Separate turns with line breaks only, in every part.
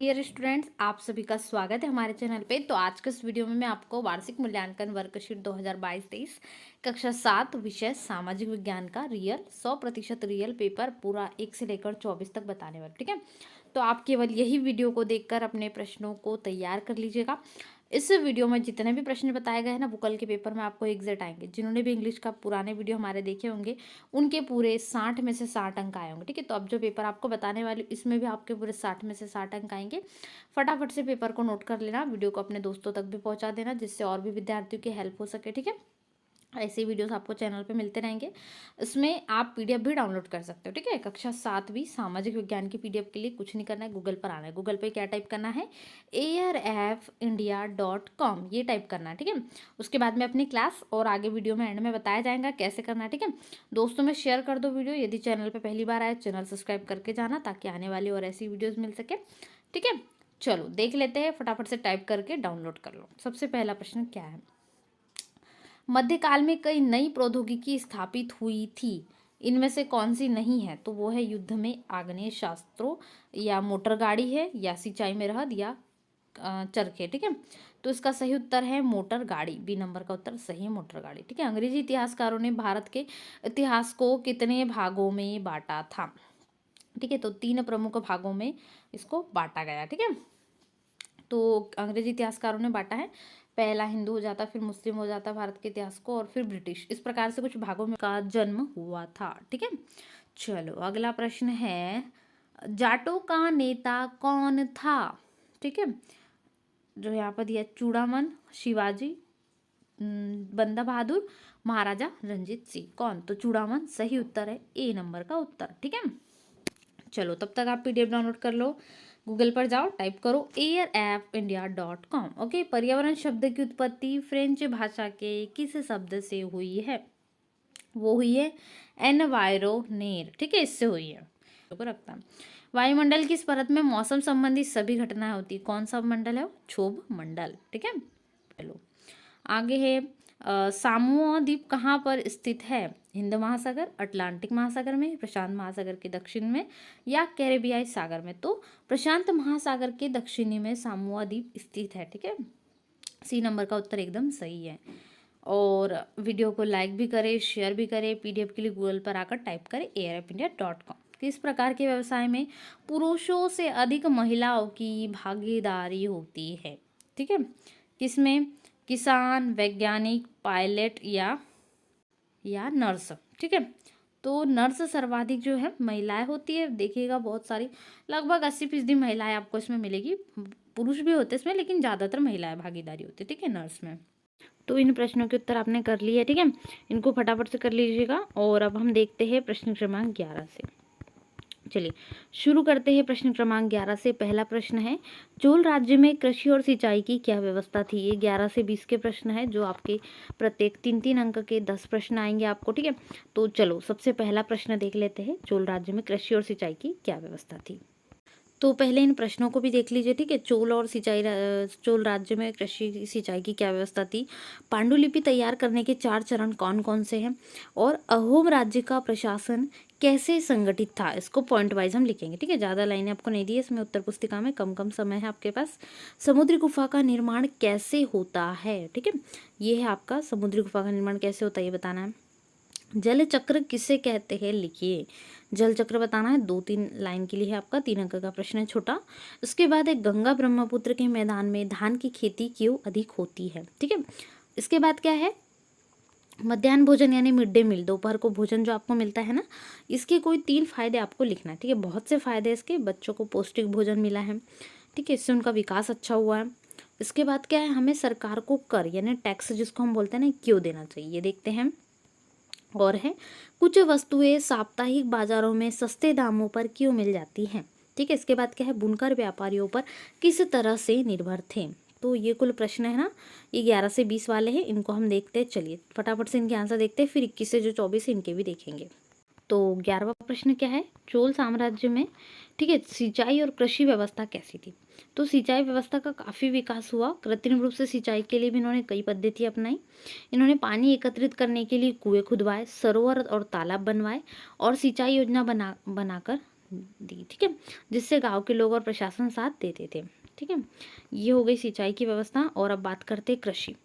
Dear students, आप सभी का स्वागत है हमारे चैनल पे। तो आज के इस वीडियो में मैं आपको वार्षिक मूल्यांकन वर्कशीट 2022-23 कक्षा 7 विषय सामाजिक विज्ञान का रियल 100% रियल पेपर पूरा 1 से लेकर 24 तक बताने वाला। ठीक है, तो आप केवल यही वीडियो को देखकर अपने प्रश्नों को तैयार कर लीजिएगा। इस वीडियो में जितने भी प्रश्न बताए गए हैं ना, वो कल के पेपर में आपको एग्जैक्ट आएंगे। जिन्होंने भी इंग्लिश का पुराने वीडियो हमारे देखे होंगे, उनके पूरे 60 में से 60 अंक आए होंगे। ठीक है, तो अब जो पेपर आपको बताने वाली इसमें भी आपके पूरे 60 में से 60 अंक आएंगे। फटाफट से पेपर को नोट कर लेना, वीडियो को अपने दोस्तों तक भी पहुंचा देना, जिससे और भी विद्यार्थियों की हेल्प हो सके। ठीक है, ऐसे वीडियोस आपको चैनल पे मिलते रहेंगे। इसमें आप पीडीएफ भी डाउनलोड कर सकते हो। ठीक है, कक्षा 7वीं सामाजिक विज्ञान की पीडीएफ के लिए कुछ नहीं करना है, गूगल पर आना है। गूगल पे क्या टाइप करना है, arfindia.com, ये टाइप करना है। ठीक है, उसके बाद में अपनी क्लास और आगे वीडियो में एंड में बताया जाएगा कैसे करना है। ठीक है, दोस्तों में शेयर कर दो वीडियो। यदि चैनल पर पहली बार आए, चैनल सब्सक्राइब करके जाना, ताकि आने वाली और ऐसी वीडियोज़ मिल सके। ठीक है, चलो देख लेते हैं, फटाफट से टाइप करके डाउनलोड कर लो। सबसे पहला प्रश्न क्या है, मध्यकाल में कई नई प्रौद्योगिकी स्थापित हुई थी, इनमें से कौन सी नहीं है? तो वो है युद्ध में आग्नेय शास्त्रों, या मोटर गाड़ी है, या सिंचाई में रहद, या चरखे। ठीक है, तो इसका सही उत्तर है मोटर गाड़ी। बी नंबर का उत्तर सही है, मोटर गाड़ी। ठीक है, अंग्रेजी इतिहासकारों ने भारत के इतिहास को कितने भागों में बांटा था? ठीक है, तो 3 प्रमुख भागों में इसको बांटा गया। ठीक है, तो अंग्रेजी इतिहासकारों ने बांटा है, पहला हिंदू हो जाता, फिर मुस्लिम हो जाता भारत के इतिहास को, और फिर ब्रिटिश। इस प्रकार से कुछ भागों में का जन्म हुआ था। ठीक है, चलो अगला प्रश्न है, जाटों का नेता कौन था? ठीक है, जो यहाँ पर दिया, चूड़ामन, शिवाजी, बंदा बहादुर, महाराजा रंजीत सिंह। कौन? तो चूड़ामन सही उत्तर है, ए नंबर का उत्तर। ठीक है, चलो तब तक आप पीडीएफ डाउनलोड कर लो। गूगल पर जाओ, टाइप करो arfindia.com। ओके, पर्यावरण शब्द की उत्पत्ति फ्रेंच भाषा के किस शब्द से हुई है? वो हुई है एनवायरोनेर। ठीक है, इससे हुई है। को रखता है, वायुमंडल की इस परत में मौसम संबंधी सभी घटनाएं होती। कौन सा मंडल है वो? क्षोभ मंडल। ठीक है, चलो आगे है, सामोआ द्वीप कहाँ पर स्थित है? हिंद महासागर, अटलांटिक महासागर में, प्रशांत महासागर के दक्षिण में, या कैरेबियाई सागर में? तो प्रशांत महासागर के दक्षिणी में सामोआ द्वीप स्थित है। ठीक है, सी नंबर का उत्तर एकदम सही है। और वीडियो को लाइक भी करें, शेयर भी करें। पीडीएफ के लिए गूगल पर आकर टाइप करें arfindia.com। किस प्रकार के व्यवसाय में पुरुषों से अधिक महिलाओं की भागीदारी होती है? ठीक है, किसमें? किसान, वैज्ञानिक, पायलट, या नर्स। ठीक है, तो नर्स सर्वाधिक जो है महिलाएं होती है। देखिएगा बहुत सारी, लगभग 80% महिलाएं आपको इसमें मिलेगी। पुरुष भी होते हैं इसमें, लेकिन ज़्यादातर महिलाएं भागीदारी होती है। ठीक है, नर्स में। तो इन प्रश्नों के उत्तर आपने कर लिए। ठीक है, इनको फटाफट से कर लीजिएगा। और अब हम देखते हैं प्रश्न क्रमांक 11 से। चलिए शुरू करते हैं प्रश्न क्रमांक 11 से। पहला प्रश्न है, चोल राज्य में कृषि और सिंचाई की क्या व्यवस्था थी? ये 11 से 20 के प्रश्न है, जो आपके प्रत्येक 3-3 अंक के 10 प्रश्न आएंगे आपको। ठीक है, तो चलो सबसे पहला प्रश्न देख लेते हैं, चोल राज्य में कृषि और सिंचाई की क्या व्यवस्था थी? तो पहले इन प्रश्नों को भी देख लीजिए। ठीक है, चोल राज्य में कृषि सिंचाई की क्या व्यवस्था थी? पांडुलिपि तैयार करने के 4 चरण कौन कौन से हैं? और अहोम राज्य का प्रशासन कैसे संगठित था? इसको पॉइंट वाइज हम लिखेंगे। ठीक है, ज़्यादा लाइनें आपको नहीं दी है इसमें, उत्तर पुस्तिका में कम कम समय है आपके पास। समुद्री गुफा का निर्माण कैसे होता है? ठीक है, ये है आपका समुद्री गुफा का निर्माण कैसे होता है, ये बताना है। जल चक्र किसे कहते हैं? लिखिए, जल चक्र बताना है। 2-3 लाइन के लिए है आपका, 3 अंक का प्रश्न है, छोटा। उसके बाद एक, गंगा ब्रह्मपुत्र के मैदान में धान की खेती क्यों अधिक होती है? ठीक है, इसके बाद क्या है, मध्याह्न भोजन यानी मिड डे मील, दोपहर को भोजन जो आपको मिलता है ना, इसके कोई 3 फायदे आपको लिखना है। ठीक है, बहुत से फायदे इसके, बच्चों को पौष्टिक भोजन मिला है। ठीक है, इससे उनका विकास अच्छा हुआ है। इसके बाद क्या है, हमें सरकार को कर यानी टैक्स जिसको हम बोलते हैं ना, क्यों देना चाहिए, ये देखते हैं। और है, कुछ वस्तुएं साप्ताहिक बाजारों में सस्ते दामों पर क्यों मिल जाती हैं? ठीक है, इसके बाद क्या है, बुनकर व्यापारियों पर किस तरह से निर्भर थे? तो ये कुल प्रश्न है ना, ये 11 से 20 वाले हैं, इनको हम देखते हैं। चलिए फटाफट से इनके आंसर देखते हैं, फिर 21 से जो 24 है इनके भी देखेंगे। तो 11वां प्रश्न क्या है, चोल साम्राज्य में, ठीक है, सिंचाई और कृषि व्यवस्था कैसी थी? तो सिंचाई व्यवस्था का काफ़ी विकास हुआ। कृत्रिम रूप से सिंचाई के लिए भी इन्होंने कई पद्धति अपनाई। इन्होंने पानी एकत्रित करने के लिए कुएं खुदवाए, सरोवर और तालाब बनवाए, और सिंचाई योजना बनाकर दी, ठीक है, जिससे गांव के लोग और प्रशासन साथ देते थे। ठीक है, ये हो गई सिंचाई की व्यवस्था। और अब बात करते हैं कृषि।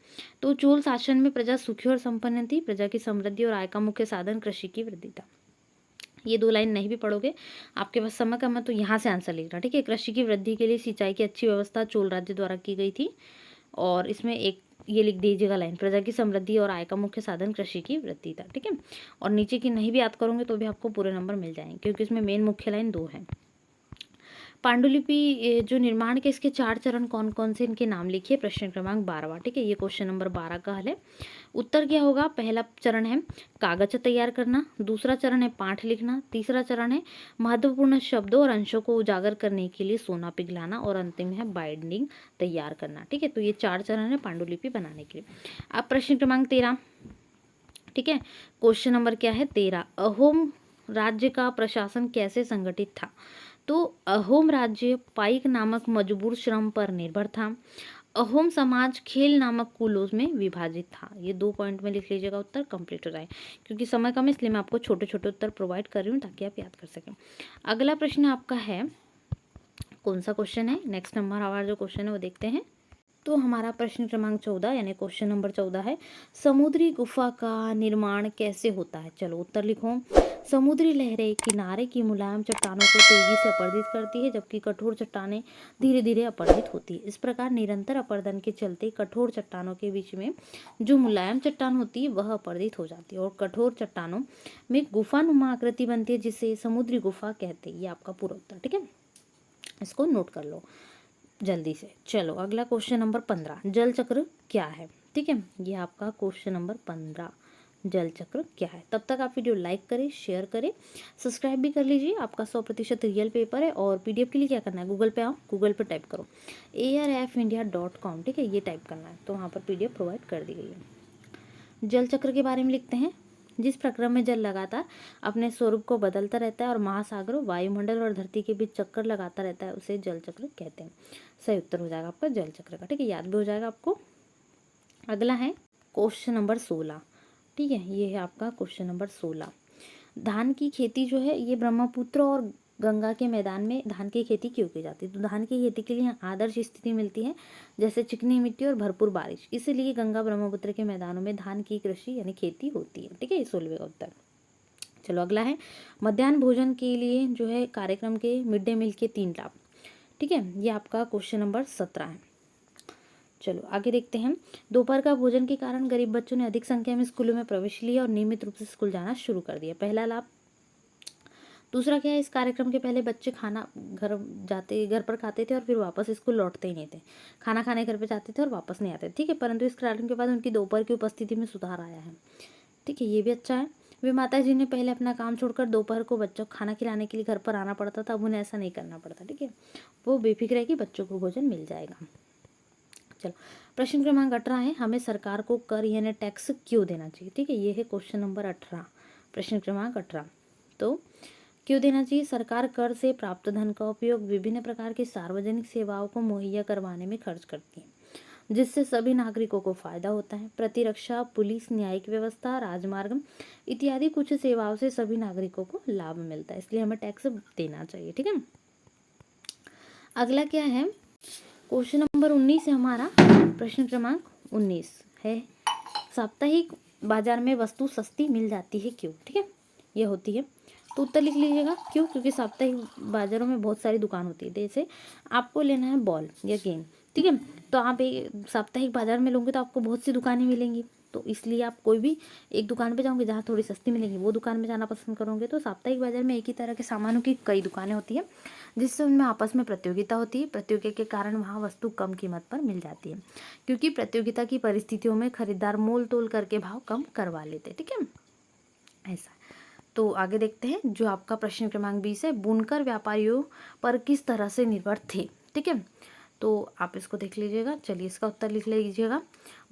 तो चोल शासन में प्रजा सुखी और संपन्न थी। प्रजा की समृद्धि और आय का मुख्य साधन कृषि की वृद्धि था। ये 2 लाइन नहीं भी पढ़ोगे, आपके पास समय कम है तो यहाँ से आंसर लिखना। ठीक है, कृषि की वृद्धि के लिए सिंचाई की अच्छी व्यवस्था चोल राज्य द्वारा की गई थी। और इसमें एक ये लिख दीजिएगा लाइन, प्रजा की समृद्धि और आय का मुख्य साधन कृषि की वृद्धि था। ठीक है, और नीचे की नहीं भी याद करोगे तो भी आपको पूरे नंबर मिल जाएंगे, क्योंकि इसमें मेन मुख्य लाइन 2 है। पांडुलिपि जो निर्माण के इसके 4 चरण कौन कौन से, इनके नाम लिखिए। प्रश्न क्रमांक 12। ठीक है, ये क्वेश्चन नंबर 12 का हल है। उत्तर क्या होगा? पहला चरण है कागज तैयार करना, दूसरा चरण है पाठ लिखना, तीसरा चरण है महत्वपूर्ण शब्दों और अंशों को उजागर करने के लिए सोना पिघलाना, और अंतिम है बाइंडिंग तैयार करना। ठीक है, तो ये 4 चरण है पांडुलिपि बनाने के लिए। अब प्रश्न क्रमांक 13। ठीक है, क्वेश्चन नंबर क्या है? 13। अहोम राज्य का प्रशासन कैसे संगठित था? तो अहोम राज्य पाइक नामक मजबूर श्रम पर निर्भर था। अहोम समाज खेल नामक कुलों में विभाजित था। ये 2 पॉइंट में लिख लीजिएगा, उत्तर कंप्लीट हो जाए। क्योंकि समय कम है इसलिए मैं आपको छोटे छोटे उत्तर प्रोवाइड कर रही हूँ ताकि आप याद कर सकें। अगला प्रश्न आपका है, कौन सा क्वेश्चन है? नेक्स्ट नंबर हमारा जो क्वेश्चन है वो देखते हैं। तो हमारा प्रश्न क्रमांक 14 यानी क्वेश्चन नंबर 14 है, समुद्री गुफा का निर्माण कैसे होता है? चलो उत्तर लिखो। समुद्री लहरें किनारे की मुलायम चट्टानों को तेजी से अपरदित करती है, जबकि कठोर चट्टानें धीरे धीरे अपरदित होती है। इस प्रकार निरंतर अपरदन के चलते कठोर चट्टानों के बीच में जो मुलायम चट्टान होती है वह अपरदित हो जाती है, और कठोर चट्टानों में गुफानुमा आकृति बनती है, जिसे समुद्री गुफा कहते हैं। ये आपका पूरा उत्तर। ठीक है, इसको नोट कर लो जल्दी से। चलो अगला क्वेश्चन नंबर 15, जल चक्र क्या है? ठीक है, ये आपका क्वेश्चन नंबर 15, जल चक्र क्या है? तब तक आप वीडियो लाइक करें, शेयर करें, सब्सक्राइब भी कर लीजिए। आपका 100% रियल पेपर है। और पीडीएफ के लिए क्या करना है? गूगल पे आओ, गूगल पे टाइप करो arfindia.com। ठीक है, ये टाइप करना है तो वहाँ पर पीडीएफ प्रोवाइड कर दी गई है। जल चक्र के बारे में लिखते हैं। जिस प्रक्रम में जल लगातार अपने स्वरूप को बदलता रहता है और महासागरों, वायुमंडल और धरती के बीच चक्कर लगाता रहता है, उसे जल चक्र कहते हैं। सही उत्तर हो जाएगा आपका जल चक्र का। ठीक है, याद भी हो जाएगा आपको। अगला है क्वेश्चन नंबर 16। ठीक है, ये है आपका क्वेश्चन नंबर 16। धान की खेती जो है ये ब्रह्मपुत्र और गंगा के मैदान में धान की खेती क्यों की जाती है? तो धान की खेती के लिए आदर्श स्थिति मिलती है, जैसे चिकनी मिट्टी और भरपूर बारिश, इसलिए गंगा ब्रह्मपुत्र के मैदानों में धान की कृषि यानी खेती होती है। ठीक है, ये 16वें का उत्तर। चलो अगला है मध्याह्न भोजन के लिए जो है कार्यक्रम के मिड डे मील के 3 लाभ। ठीक है, ये आपका क्वेश्चन नंबर 17 है। चलो आगे देखते हैं। दोपहर का भोजन के कारण गरीब बच्चों ने अधिक संख्या में स्कूलों में प्रवेश लिया और नियमित रूप से स्कूल जाना शुरू कर दिया। पहला लाभ। दूसरा क्या है? इस कार्यक्रम के पहले बच्चे खाना घर पर खाते थे और फिर वापस स्कूल लौटते ही नहीं थे। खाना खाने घर पे जाते थे और वापस नहीं आते। ठीक है, परंतु इस कार्यक्रम के बाद उनकी दोपहर की उपस्थिति में सुधार आया है। ठीक है, ये भी अच्छा है। वे माता जी ने पहले अपना काम छोड़कर दोपहर को बच्चों को खाना खिलाने के लिए घर पर आना पड़ता था, अब उन्हें ऐसा नहीं करना पड़ता। ठीक है, वो बेफिक्र है कि बच्चों को भोजन मिल जाएगा। चलो प्रश्न क्रमांक 18 है, हमें सरकार को कर यानी टैक्स क्यों देना चाहिए? ठीक है, ये है क्वेश्चन नंबर 18, प्रश्न क्रमांक 18। तो क्यों देना चाहिए? सरकार कर से प्राप्त धन का उपयोग विभिन्न प्रकार की सार्वजनिक सेवाओं को मुहैया करवाने में खर्च करती है, जिससे सभी नागरिकों को फायदा होता है। प्रतिरक्षा, पुलिस, न्यायिक व्यवस्था, राजमार्ग इत्यादि कुछ सेवाओं से सभी नागरिकों को लाभ मिलता है, इसलिए हमें टैक्स देना चाहिए। ठीक है, अगला क्या है? क्वेश्चन नंबर 19 है हमारा, प्रश्न क्रमांक 19 है, साप्ताहिक बाजार में वस्तु सस्ती मिल जाती है क्यों? ठीक है, ये होती है तो उत्तर लिख लीजिएगा क्यों। क्योंकि साप्ताहिक बाजारों में बहुत सारी दुकान होती है। जैसे आपको लेना है बॉल या गेंद, ठीक है, तो आप एक साप्ताहिक बाजार में लोगे तो आपको बहुत सी दुकानें मिलेंगी, तो इसलिए आप कोई भी एक दुकान पे जाओगे जहाँ थोड़ी सस्ती मिलेंगी वो दुकान में जाना पसंद करोगे। तो साप्ताहिक बाजार में एक ही तरह के सामानों की कई दुकानें होती है, जिससे उनमें आपस में प्रतियोगिता होती है। प्रतियोगिता के कारण वहाँ वस्तु कम कीमत पर मिल जाती है, क्योंकि प्रतियोगिता की परिस्थितियों में खरीदार मोल तोल करके भाव कम करवा लेते। ठीक है, ऐसा। तो आगे देखते हैं जो आपका प्रश्न क्रमांक 20 है, बुनकर व्यापारियों पर किस तरह से निर्भर थे? ठीक है, तो आप इसको देख लीजिएगा। चलिए इसका उत्तर लिख लीजिएगा।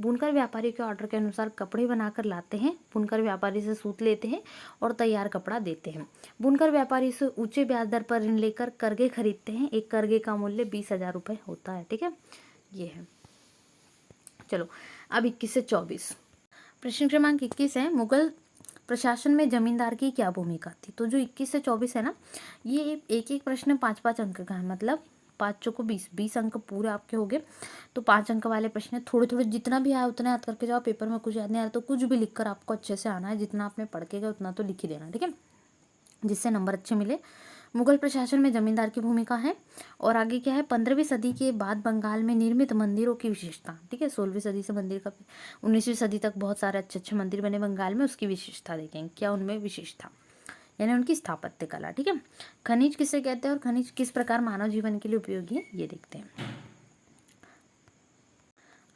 बुनकर व्यापारी के ऑर्डर के अनुसार कपड़े बनाकर लाते हैं, बुनकर व्यापारी से सूत लेते हैं और तैयार कपड़ा देते हैं। बुनकर व्यापारी से ऊंचे ब्याज दर पर ऋण लेकर करगे खरीदते हैं। एक करगे का मूल्य 20,000 रुपये होता है। ठीक है, ये है। चलो अब 21 से 24, प्रश्न क्रमांक 21 है, मुगल प्रशासन में जमींदार की क्या भूमिका थी। तो जो 21 से 24 है ना, ये एक एक प्रश्न 5-5 अंक का है, मतलब 5 चौको 20 अंक पूरे आपके हो गए। तो 5 अंक वाले प्रश्न थोड़े थोड़े जितना भी आया उतना याद करके जाओ। पेपर में कुछ याद नहीं आ रहा तो कुछ भी लिखकर आपको अच्छे से आना है, जितना आपने पढ़ के गए उतना तो लिख ही देना, ठीक है, जिससे नंबर अच्छे मिले। मुगल प्रशासन में जमींदार की भूमिका है। और आगे क्या है, 15वीं सदी के बाद बंगाल में निर्मित मंदिरों की विशेषता, ठीक है, 16वीं सदी से मंदिर का 19वीं सदी तक बहुत सारे अच्छे अच्छे मंदिर बने बंगाल में, उसकी विशेषता देखेंगे क्या उनमें विशेषता, यानी उनकी स्थापत्य कला, ठीक है। खनिज किसे कहते हैं और खनिज किस प्रकार मानव जीवन के लिए उपयोगी है, ये देखते हैं।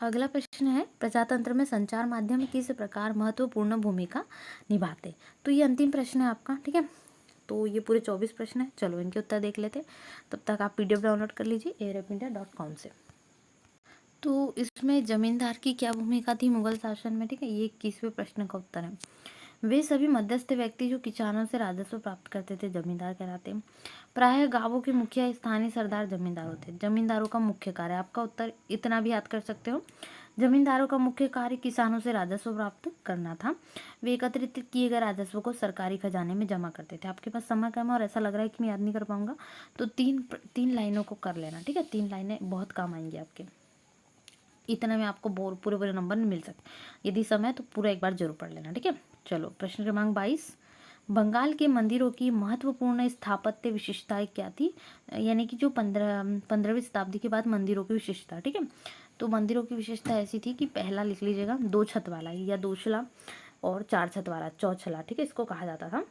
अगला प्रश्न है, प्रजातंत्र में संचार माध्यम किस प्रकार महत्वपूर्ण भूमिका निभाते। तो ये अंतिम प्रश्न है आपका, ठीक है। तो ये पूरे 24 प्रश्न है। चलो इनके उत्तर देख लेते हैं। तब तक आप PDF डाउनलोड कर लीजिए airapindia.com से। तो इसमें जमींदार की क्या भूमिका थी मुगल शासन में, ठीक है, ये 21वें प्रश्न का उत्तर है। वे सभी मध्यस्थ व्यक्ति जो किसानों से राजस्व प्राप्त करते थे जमींदार कहलाते हैं। प्रायः गांवों के मुखिया स्थानीय सरदार जमींदार होते। जमींदारों का मुख्य कार्य, आपका उत्तर इतना भी याद कर सकते हो, जमींदारों का मुख्य कार्य किसानों से राजस्व प्राप्त करना था। वे एकत्रित किए गए राजस्व को सरकारी खजाने में जमा करते थे। आपके पास समय कम है और ऐसा लग रहा है कि मैं याद नहीं कर पाऊंगा, तो तीन लाइनों को कर लेना, ठीक है, 3 लाइनें बहुत काम आएंगी आपके। इतना में आपको पूरे नंबर नहीं मिल सकते, यदि समय तो पूरा एक बार जरूर पढ़ लेना, ठीक है। चलो प्रश्न क्रमांक 22, बंगाल के मंदिरों की महत्वपूर्ण स्थापत्य विशेषताएं क्या थी, यानी कि जो 15वीं शताब्दी के बाद मंदिरों की विशेषता, ठीक है। तो मंदिरों की विशेषता ऐसी थी कि पहला लिख लीजिएगा 2 छत वाला या दोछला और 4 छत वाला चौछला, ठीक है, इसको कहा जाता था।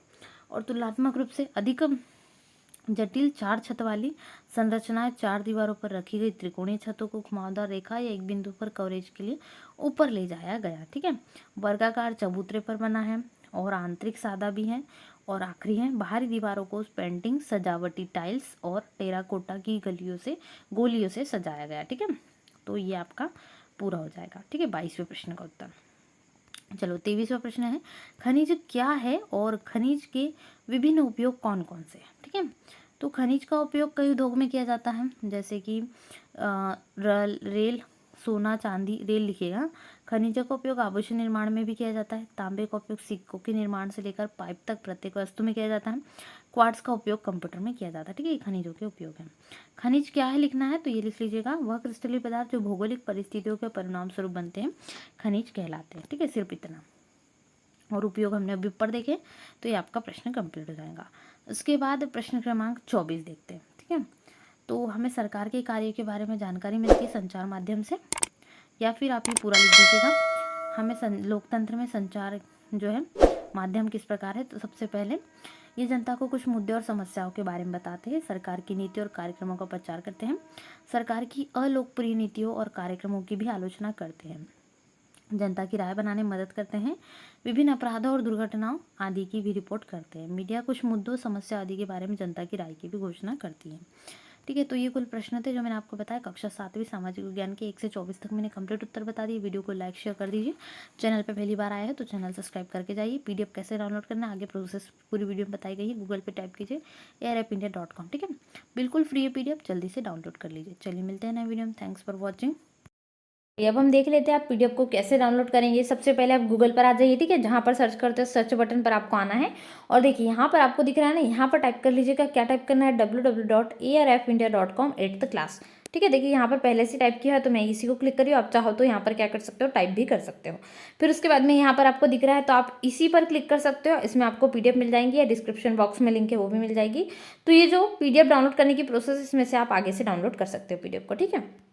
और तुलनात्मक रूप से अधिक जटिल 4 छत वाली संरचनाएं 4 दीवारों पर रखी गई त्रिकोणीय छतों को घुमावदार रेखा या एक बिंदु पर कवरेज के लिए ऊपर ले जाया गया, ठीक है। वर्गाकार चबूतरे पर बना है और आंतरिक सादा भी है। और आखिरी है, बाहरी दीवारों को पेंटिंग, सजावटी टाइल्स और टेराकोटा की गोलियों से सजाया गया, ठीक है। तो ये आपका पूरा हो जाएगा, ठीक है, 22वें प्रश्न का उत्तर। चलो 23वां प्रश्न है, खनिज क्या है और खनिज के विभिन्न उपयोग कौन कौन से हैं, ठीक है। तो खनिज का उपयोग कई उद्योग में किया जाता है, जैसे कि रेल, सोना चांदी, रेल लिखिएगा। खनिजों का उपयोग आभूषण निर्माण में भी किया जाता है। तांबे का उपयोग सिक्कों के निर्माण से लेकर पाइप तक प्रत्येक वस्तु में किया जाता है। क्वार्ट्ज का उपयोग कंप्यूटर में किया जाता है, ठीक है, ये खनिजों के उपयोग है। खनिज क्या है लिखना है तो ये लिख लीजिएगा, वह क्रिस्टलीय पदार्थ जो भौगोलिक परिस्थितियों के परिणाम स्वरूप बनते हैं खनिज कहलाते हैं, ठीक है, सिर्फ इतना। और उपयोग हमने अभी ऊपर देखे, तो ये आपका प्रश्न कंप्लीट हो जाएगा। उसके बाद प्रश्न क्रमांक 24 देखते हैं, ठीक है। तो हमें सरकार के कार्य के बारे में जानकारी मिलती है संचार माध्यम से, या फिर आप ये पूरा लिख दीजिएगा, हमें लोकतंत्र में संचार जो है माध्यम किस प्रकार है। तो सबसे पहले ये जनता को कुछ मुद्दे और समस्याओं के बारे में बताते हैं, सरकार की नीति और कार्यक्रमों का प्रचार करते हैं, सरकार की अलोकप्रिय नीतियों और कार्यक्रमों की भी आलोचना करते हैं, जनता की राय बनाने में मदद करते हैं, विभिन्न अपराधों और दुर्घटनाओं आदि की भी रिपोर्ट करते हैं। मीडिया कुछ मुद्दों, समस्या आदि के बारे में जनता की राय की भी घोषणा करती है, ठीक है। तो ये कुल प्रश्न थे जो मैंने आपको बताया कक्षा 7वीं सामाजिक विज्ञान के 1 से 24 तक मैंने कंप्लीट उत्तर बता दिए। वीडियो को लाइक शेयर कर दीजिए। चैनल पे पहली बार आया है तो चैनल सब्सक्राइब करके जाइए। PDF कैसे डाउनलोड करना है आगे प्रोसेस पूरी वीडियो में बताई गई है, गूगल पे टाइप कीजिए airapindia.com, ठीक है, बिल्कुल फ्री है PDF, जल्दी से डाउनलोड कर लीजिए। चलिए मिलते हैं नए वीडियो में, थैंक्स फॉर वॉचिंग। अब हम देख लेते हैं आप PDF को कैसे डाउनलोड करेंगे। सबसे पहले आप गूगल पर आ जाइए, ठीक है, जहाँ पर सर्च करते हो सर्च बटन पर आपको आना है और देखिए यहाँ पर आपको दिख रहा है ना, यहाँ पर टाइप कर लीजिएगा, क्या टाइप करना है, www.arapindia.com 8th क्लास, ठीक है। देखिए यहाँ पर पहले से टाइप किया है तो मैं इसी को क्लिक करी हूँ। आप चाहो तो यहाँ पर क्या कर सकते हो, टाइप भी कर सकते हो। फिर उसके बाद में यहाँ पर आपको दिख रहा है तो आप इसी पर क्लिक कर सकते हो। इसमें आपको PDF मिल जाएंगी या डिस्क्रिप्शन बॉक्स में लिंक है वो भी मिल जाएगी। तो ये जो PDF डाउनलोड करने की प्रोसेस इसमें से आप आगे से डाउनलोड कर सकते हो PDF को, ठीक है।